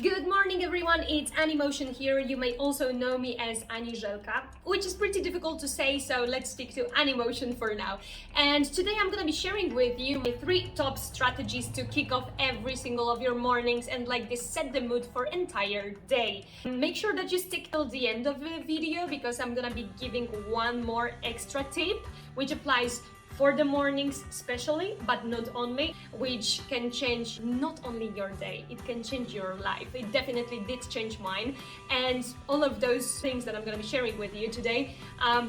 Good morning everyone, it's Animotion here. You may also know me as Aniżelka, which is pretty difficult to say, so let's stick to Animotion for now. And today I'm gonna be sharing with you my 3 top strategies to kick off every single of your mornings and like this set the mood for entire day. Make sure that you stick till the end of the video because I'm gonna be giving one more extra tip which applies for the mornings especially, but not only, which can change not only your day, it can change your life. It definitely did change mine, and all of those things that I'm going to be sharing with you today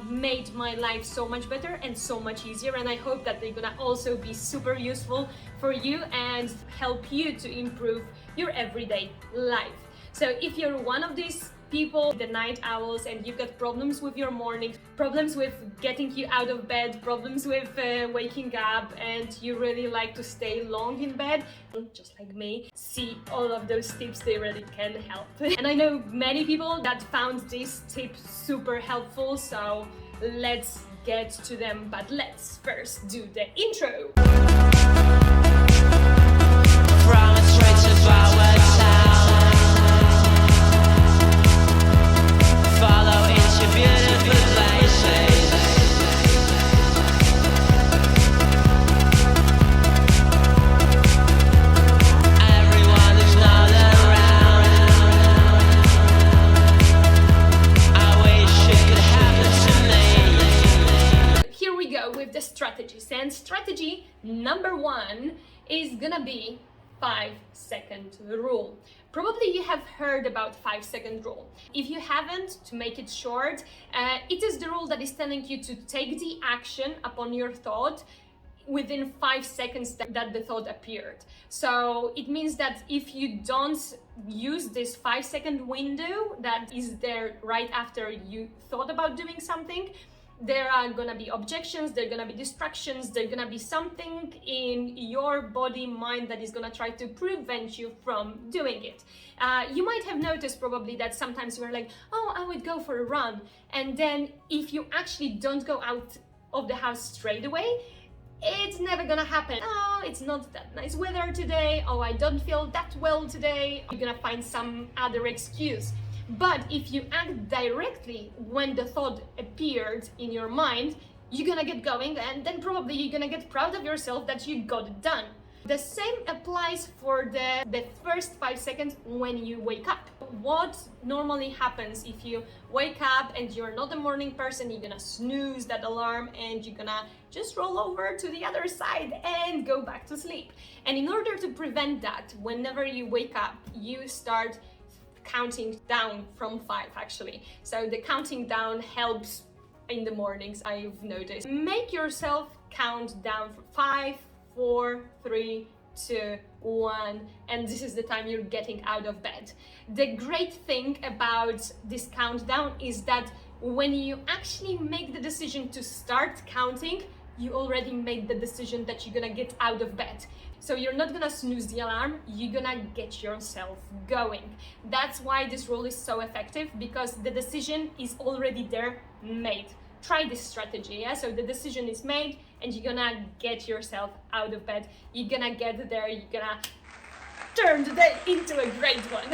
made my life so much better and so much easier, and I hope that they're gonna also be super useful for you and help you to improve your everyday life. So if you're one of these people, the night owls, and you've got problems with your morning, problems with getting you out of bed, problems with waking up, and you really like to stay long in bed, just like me, see all of those tips, they really can help. And I know many people that found this tip super helpful, so let's get to them, but let's first do the intro. From a stretch of our town, follow into beautiful places. Everyone is not around. I wish it could happen to me. Here we go with the strategies, and strategy number 1 is gonna be 5-second rule. Probably you have heard about 5-second rule. If you haven't, to make it short, it is the rule that is telling you to take the action upon your thought within 5 seconds that the thought appeared. So it means that if you don't use this 5-second window that is there right after you thought about doing something, there are gonna be objections, there are gonna be distractions, there's gonna be something in your body, mind that is gonna try to prevent you from doing it. You might have noticed probably that sometimes you're like, oh, I would go for a run. And then if you actually don't go out of the house straight away, it's never gonna happen. Oh, it's not that nice weather today. Oh, I don't feel that well today. You're gonna find some other excuse. But if you act directly when the thought appeared in your mind, you're gonna get going, and then probably you're gonna get proud of yourself that you got it done. The same applies for the first 5 seconds when you wake up. What normally happens if you wake up and you're not a morning person, you're gonna snooze that alarm and you're gonna just roll over to the other side and go back to sleep. And in order to prevent that, whenever you wake up, you start counting down from 5 actually. So the counting down helps in the mornings, I've noticed. Make yourself count down for 5, 4, 3, 2, 1, and this is the time you're getting out of bed. The great thing about this countdown is that when you actually make the decision to start counting, you already made the decision that you're gonna get out of bed. So you're not gonna snooze the alarm, you're gonna get yourself going. That's why this rule is so effective, because the decision is already there, made. Try this strategy, yeah? So the decision is made and you're gonna get yourself out of bed. You're gonna get there, you're gonna turn the day into a great one.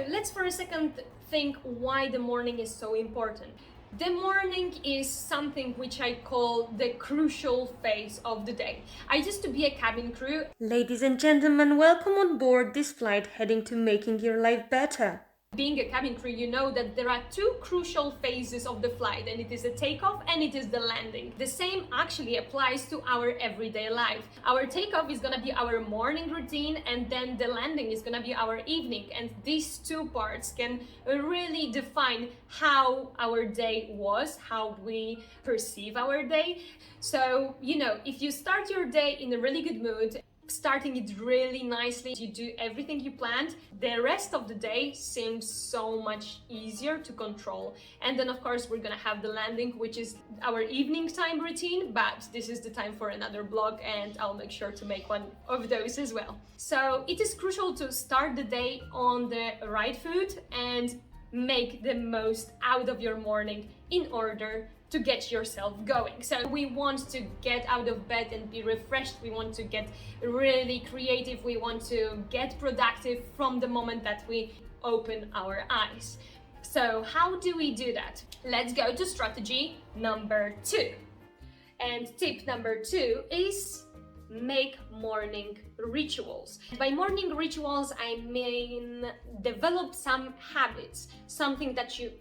Let's for a second think why the morning is so important. The morning is something which I call the crucial phase of the day. I used to be a cabin crew. Ladies and gentlemen, welcome on board this flight heading to making your life better. Being a cabin crew, you know that there are 2 crucial phases of the flight, and it is the takeoff and it is the landing. The same actually applies to our everyday life. Our takeoff is gonna be our morning routine, and then the landing is gonna be our evening. And these 2 parts can really define how our day was, how we perceive our day. So, you know, if you start your day in a really good mood, starting it really nicely, you do everything you planned, the rest of the day seems so much easier to control. And then of course we're gonna have the landing, which is our evening time routine, but this is the time for another blog and I'll make sure to make one of those as well. So it is crucial to start the day on the right foot and make the most out of your morning in order to get yourself going. So we want to get out of bed and be refreshed. We want to get really creative. We want to get productive from the moment that we open our eyes. So how do we do that? Let's go to strategy number 2. And tip number 2 is make morning rituals. By morning rituals, I mean develop some habits, something that you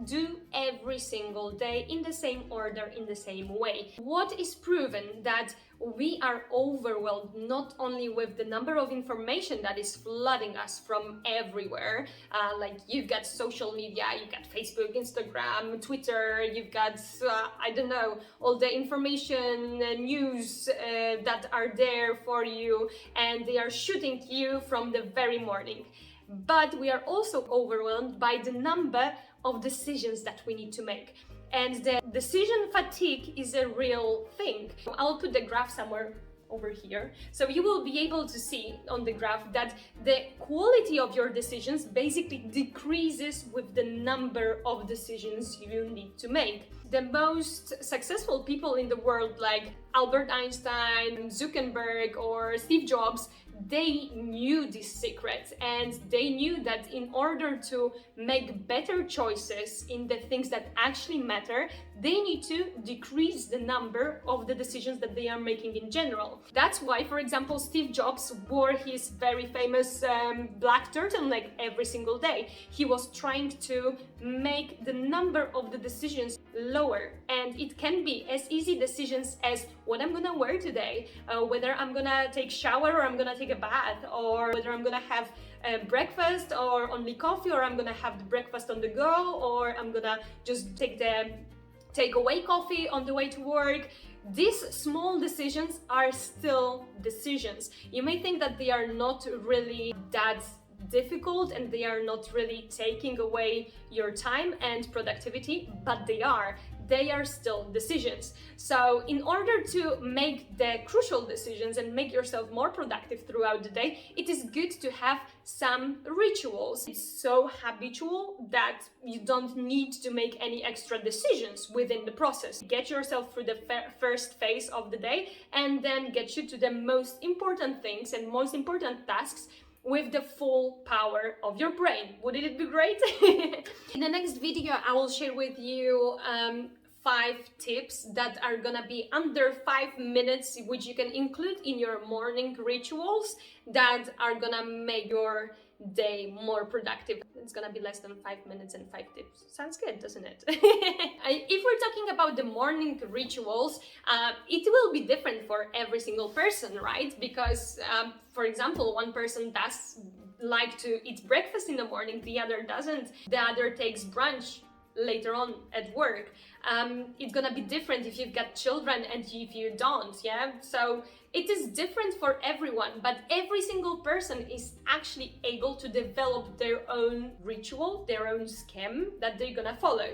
do every single day in the same order, in the same way. What is proven that we are overwhelmed not only with the number of information that is flooding us from everywhere, like you've got social media, you've got Facebook, Instagram, Twitter, you've got I don't know, all the information, news that are there for you, and they are shooting you from the very morning. But we are also overwhelmed by the number of decisions that we need to make. And the decision fatigue is a real thing. I'll put the graph somewhere over here. So you will be able to see on the graph that the quality of your decisions basically decreases with the number of decisions you need to make. The most successful people in the world, like Albert Einstein, Zuckerberg, or Steve Jobs, they knew this secret, and they knew that in order to make better choices in the things that actually matter, they need to decrease the number of the decisions that they are making in general. That's why, for example, Steve Jobs wore his very famous black turtleneck every single day. He was trying to make the number of the decisions lower, and it can be as easy decisions as what I'm gonna wear today, whether I'm gonna take shower or I'm gonna take a bath, or whether I'm gonna have breakfast or only coffee, or I'm gonna have the breakfast on the go, or I'm gonna just take the takeaway coffee on the way to work. These small decisions are still decisions. You may think that they are not really that difficult and they are not really taking away your time and productivity, but they are still decisions. So in order to make the crucial decisions and make yourself more productive throughout the day, it is good to have some rituals. It's so habitual that you don't need to make any extra decisions within the process. Get yourself through the first phase of the day and then get you to the most important things and most important tasks with the full power of your brain. Wouldn't it be great? In the next video, I will share with you 5 tips that are gonna be under 5 minutes, which you can include in your morning rituals that are gonna make your day more productive. It's gonna be less than 5 minutes and 5 tips. Sounds good, doesn't it? If we're talking about the morning rituals, it will be different for every single person, right? Because, for example, one person does like to eat breakfast in the morning, the other doesn't. The other takes brunch later on at work. It's gonna be different if you've got children and if you don't, yeah? So it is different for everyone, but every single person is actually able to develop their own ritual, their own scheme that they're gonna follow.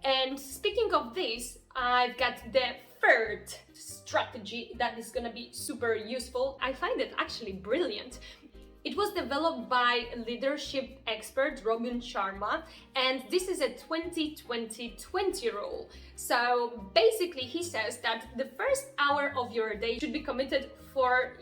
And speaking of this, I've got the third strategy that is gonna be super useful. I find it actually brilliant. It was developed by leadership expert Robin Sharma, and this is a 20-20-20 rule. So basically he says that the first hour of your day should be committed for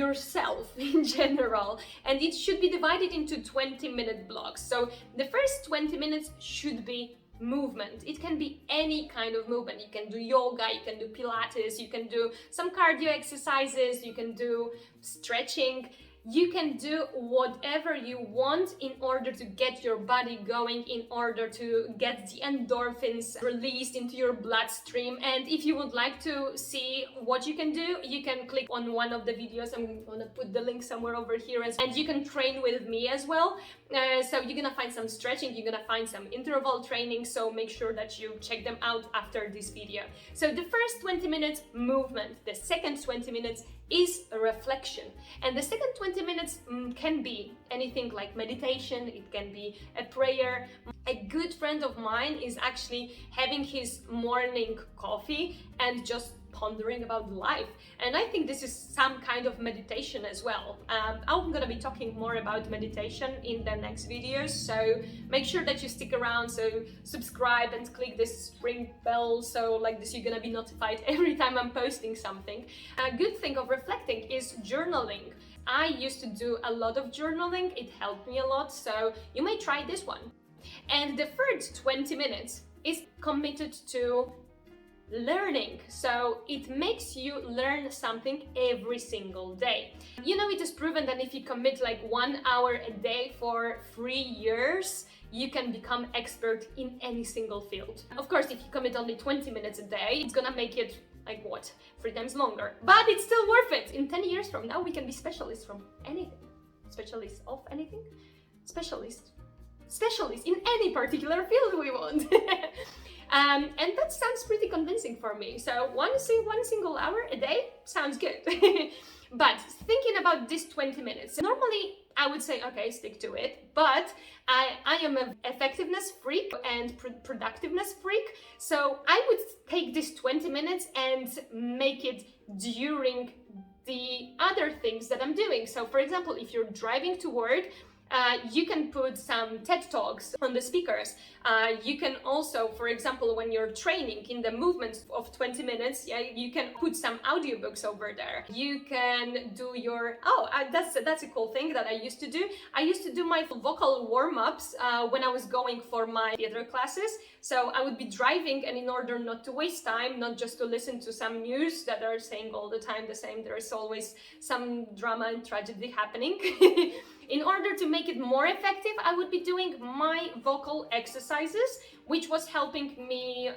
yourself in general, and it should be divided into 20-minute blocks. So the first 20 minutes should be movement. It can be any kind of movement. You can do yoga, you can do Pilates, you can do some cardio exercises, you can do stretching. You can do whatever you want in order to get your body going, in order to get the endorphins released into your bloodstream. And if you would like to see what you can do, you can click on one of the videos. I'm gonna put the link somewhere over here, and you can train with me as well. So you're gonna find some stretching, you're gonna find some interval training, so make sure that you check them out after this video. So the first 20 minutes, movement. The second 20 minutes is a reflection. And the second 20 minutes can be anything like meditation, it can be a prayer. A good friend of mine is actually having his morning coffee and just pondering about life. And I think this is some kind of meditation as well. I'm gonna be talking more about meditation in the next videos, so make sure that you stick around, so subscribe and click this ring bell, so like this you're gonna be notified every time I'm posting something. A good thing of reflecting is journaling. I used to do a lot of journaling, it helped me a lot, so you may try this one. And the third 20 minutes is committed to learning. So it makes you learn something every single day. You know, it is proven that if you commit like 1 hour a day for 3 years, you can become expert in any single field. Of course, if you commit only 20 minutes a day, it's gonna make it like what? 3 times longer. But it's still worth it. In 10 years from now, we can be specialists from anything. Specialists of anything? Specialists in any particular field we want. And that sounds pretty convincing for me. So one single hour a day sounds good. But thinking about this 20 minutes, normally I would say, okay, stick to it. But I am an effectiveness freak and productiveness freak. So I would take this 20 minutes and make it during the other things that I'm doing. So for example, if you're driving to work, you can put some TED Talks on the speakers. You can also, for example, when you're training in the movements of 20 minutes, you can put some audiobooks over there. You can do your, that's a cool thing that I used to do. I used to do my vocal warm-ups when I was going for my theater classes. So I would be driving, and in order not to waste time, not just to listen to some news that are saying all the time the same, there is always some drama and tragedy happening. In order to make it more effective, I would be doing my vocal exercises, which was helping me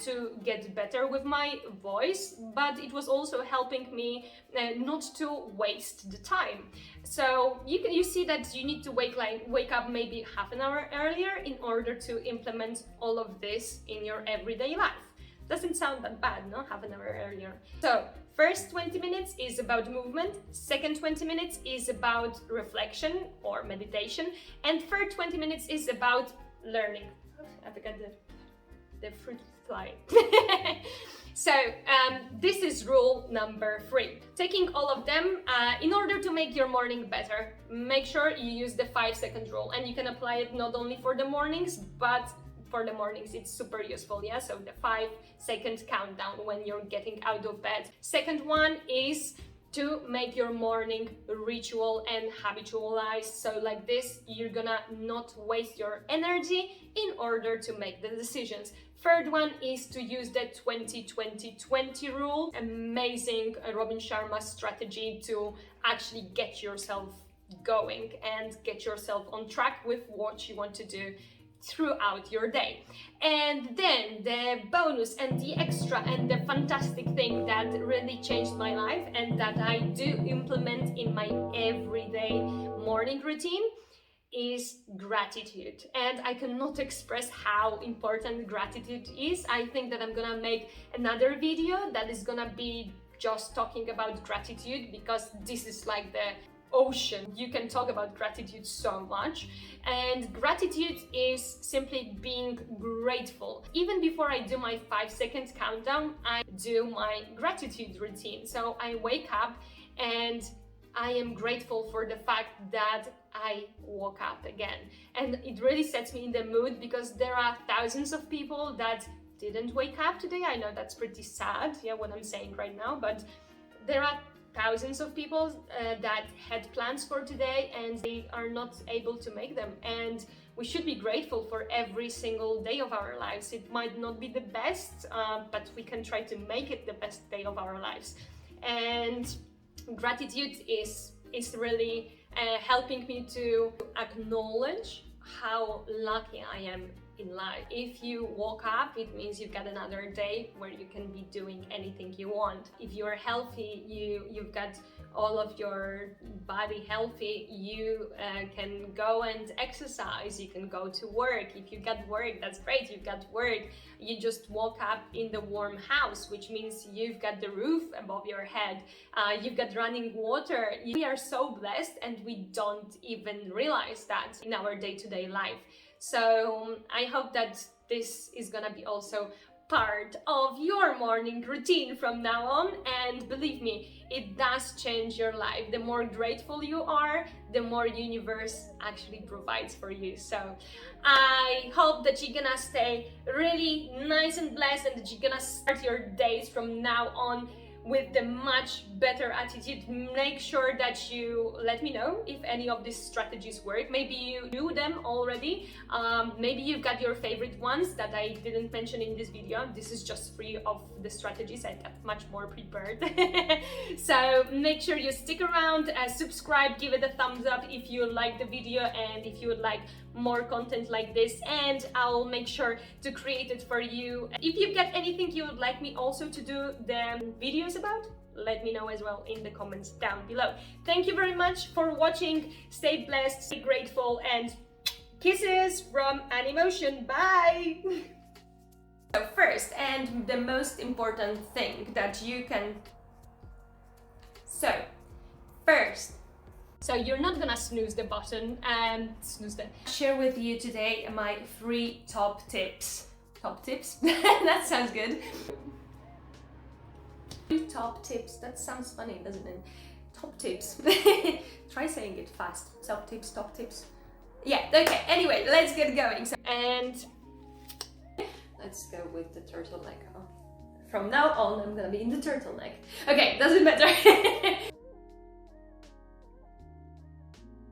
to get better with my voice, but it was also helping me not to waste the time. So you see that you need to wake up maybe half an hour earlier in order to implement all of this in your everyday life. Doesn't sound that bad, no? Half an hour earlier. So first 20 minutes is about movement, second 20 minutes is about reflection or meditation, and third 20 minutes is about learning. I forgot the fruit fly. So this is rule number 3. Taking all of them, in order to make your morning better, make sure you use the 5-second rule, and you can apply it not only for the mornings, but for the mornings it's super useful, yeah? So the 5-second countdown when you're getting out of bed. Second one is to make your morning ritual and habitualized. So like this, you're gonna not waste your energy in order to make the decisions. Third one is to use the 20-20-20 rule. Amazing Robin Sharma strategy to actually get yourself going and get yourself on track with what you want to do throughout your day. And then the bonus and the extra and the fantastic thing that really changed my life and that I do implement in my everyday morning routine is gratitude. And I cannot express how important gratitude is. I think that I'm gonna make another video that is gonna be just talking about gratitude, because this is like the ocean. You can talk about gratitude so much, and gratitude is simply being grateful. Even before I do my 5-second countdown, I do my gratitude routine. So I wake up and I am grateful for the fact that I woke up again, and it really sets me in the mood, because there are thousands of people that didn't wake up today. I know that's pretty sad, yeah, what I'm saying right now, but there are thousands of people that had plans for today and they are not able to make them. And we should be grateful for every single day of our lives. It might not be the best, but we can try to make it the best day of our lives. And gratitude is really helping me to acknowledge how lucky I am in life. If you woke up, it means you've got another day where you can be doing anything you want. If you're healthy, you've got all of your body healthy, you can go and exercise, you can go to work. If you got work, that's great, you've got work. You just woke up in the warm house, which means you've got the roof above your head, you've got running water. We are so blessed and we don't even realize that in our day-to-day life. So I hope that this is gonna be also part of your morning routine from now on, and believe me, it does change your life. The more grateful you are, the more universe actually provides for you. So I hope that you're gonna stay really nice and blessed, and that you're gonna start your days from now on with the much better attitude. Make sure that you let me know if any of these strategies work. Maybe you knew them already. Maybe you've got your favorite ones that I didn't mention in this video. This is just 3 of the strategies. I got much more prepared. So make sure you stick around, subscribe, give it a thumbs up if you like the video and if you would like more content like this, and I'll make sure to create it for you. If you've got anything you would like me also to do the videos about, let me know as well in the comments down below. Thank you very much for watching. Stay blessed, stay grateful, and kisses from Animotion. Bye! So first, and the most important thing that you can... So you're not gonna snooze the button and share with you today my 3 top tips. Top tips? That sounds good. 3 top tips. That sounds funny, doesn't it? Top tips. Try saying it fast. Top tips, top tips. Yeah, okay. Anyway, let's get going. And let's go with the turtleneck. From now on, I'm gonna be in the turtleneck. Okay, doesn't matter.